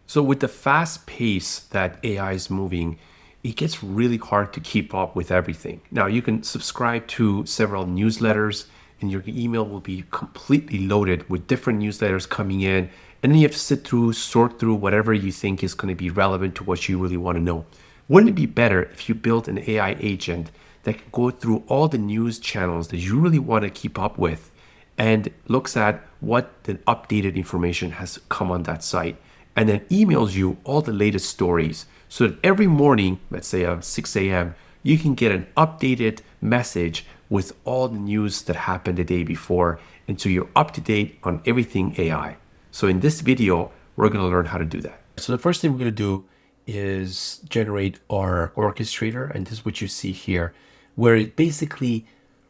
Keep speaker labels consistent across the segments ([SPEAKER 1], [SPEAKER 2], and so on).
[SPEAKER 1] So with the fast pace that AI is moving, it gets really hard to keep up with everything. Now you can subscribe to several newsletters and your email will be completely loaded with different newsletters coming in. And then you have to sort through whatever you think is going to be relevant to what you really want to know. Wouldn't it be better if you built an AI agent that can go through all the news channels that you really want to keep up with and looks at what the updated information has come on that site and then emails you all the latest stories so that every morning, let's say at 6 a.m., you can get an updated message with all the news that happened the day before. And so you're up to date on everything AI. So in this video, we're going to learn how to do that. So the first thing we're going to do is generate our orchestrator. And this is what you see here, where it basically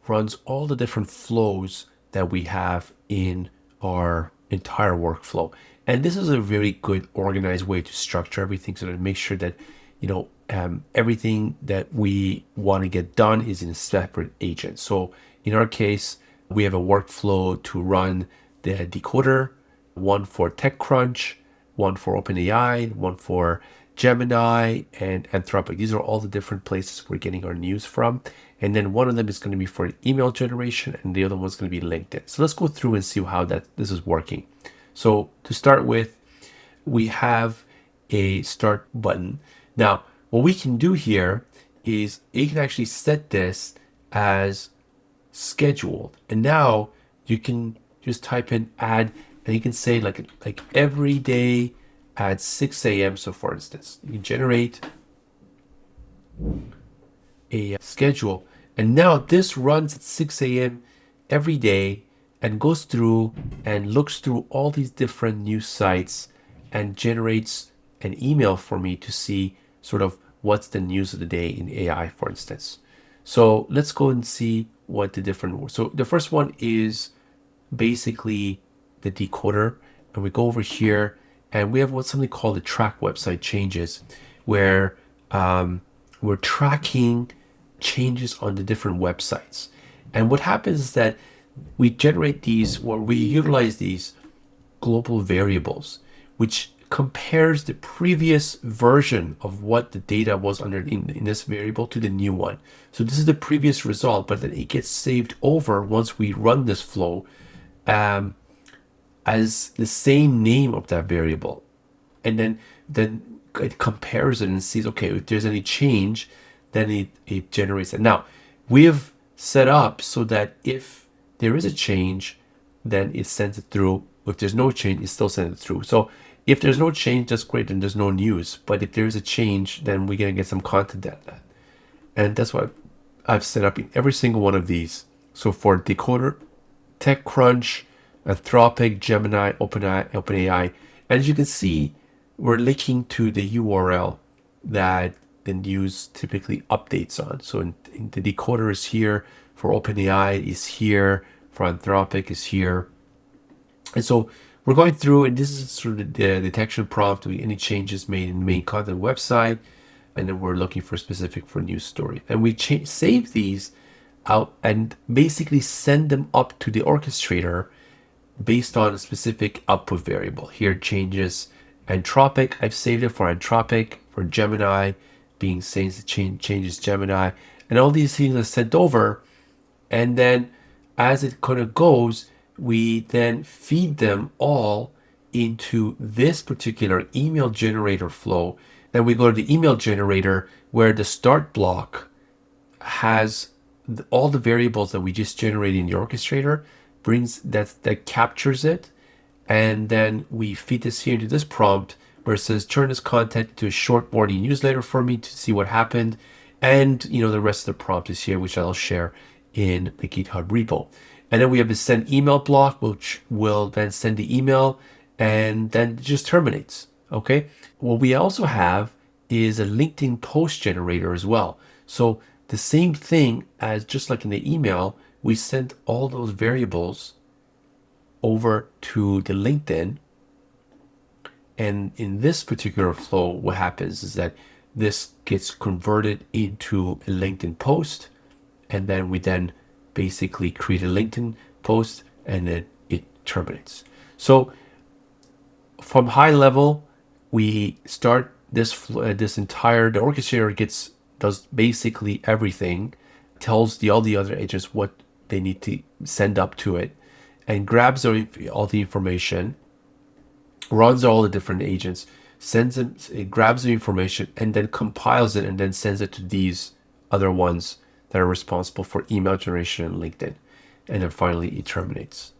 [SPEAKER 1] runs all the different flows that we have in our entire workflow. And this is a very good organized way to structure everything so that make sure that, everything that we want to get done is in a separate agent. So in our case, we have a workflow to run the decoder, one for TechCrunch, one for OpenAI, one for Gemini and Anthropic. These are all the different places we're getting our news from. And then one of them is going to be for email generation and the other one's going to be LinkedIn. So let's go through and see how this is working. So to start with, we have a start button. Now, what we can do here is you can actually set this as scheduled. And now you can just type in add, and you can say like every day at 6 a.m. So for instance, you can generate a schedule. And now this runs at 6 a.m. every day and goes through and looks through all these different news sites and generates an email for me to see sort of what's the news of the day in AI, for instance. So let's go and see what the different. So the first one is basically the decoder. And we go over here and we have something called the track website changes, where we're tracking changes on the different websites. And what happens is that we generate these, or we utilize these global variables, which compares the previous version of what the data was under in this variable to the new one. So this is the previous result, but then it gets saved over once we run this flow as the same name of that variable. And then it compares it and sees, okay, if there's any change, then it generates it. Now, we have set up so that if there is a change, then it sends it through. If there's no change, it still sends it through. So if there's no change, that's great, and there's no news. But if there's a change, then we're going to get some content at that. And that's what I've set up in every single one of these. So for decoder, TechCrunch, Anthropic, Gemini, OpenAI, and as you can see, we're linking to the URL that the news typically updates on. So in the decoder is here, for OpenAI is here, for Anthropic is here. And so we're going through, and this is sort of the detection prompt, any changes made in the main content website, and then we're looking for specific for news story. And we save these out and basically send them up to the orchestrator based on a specific output variable. Here changes Anthropic, I've saved it for Anthropic, for Gemini, being saying changes Gemini, and all these things are sent over. And then as it kind of goes, we then feed them all into this particular email generator flow. Then we go to the email generator where the start block has all the variables that we just generated in the orchestrator, brings that captures it. And then we feed this here into this prompt where it says, turn this content to a short morning newsletter for me to see what happened. And the rest of the prompt is here, which I'll share in the GitHub repo. And then we have the send email block, which will then send the email and then it just terminates. Okay. What we also have is a LinkedIn post generator as well. So the same thing as just like in the email, we send all those variables over to the LinkedIn. And in this particular flow, what happens is that this gets converted into a LinkedIn post. And then we then basically create a LinkedIn post and then it terminates. So from high level, we start this entire, the orchestrator does basically everything, tells all the other agents what they need to send up to it, and grabs all the information, runs all the different agents, it grabs the information, and then compiles it and then sends it to these other ones that are responsible for email generation and LinkedIn. And then finally it terminates.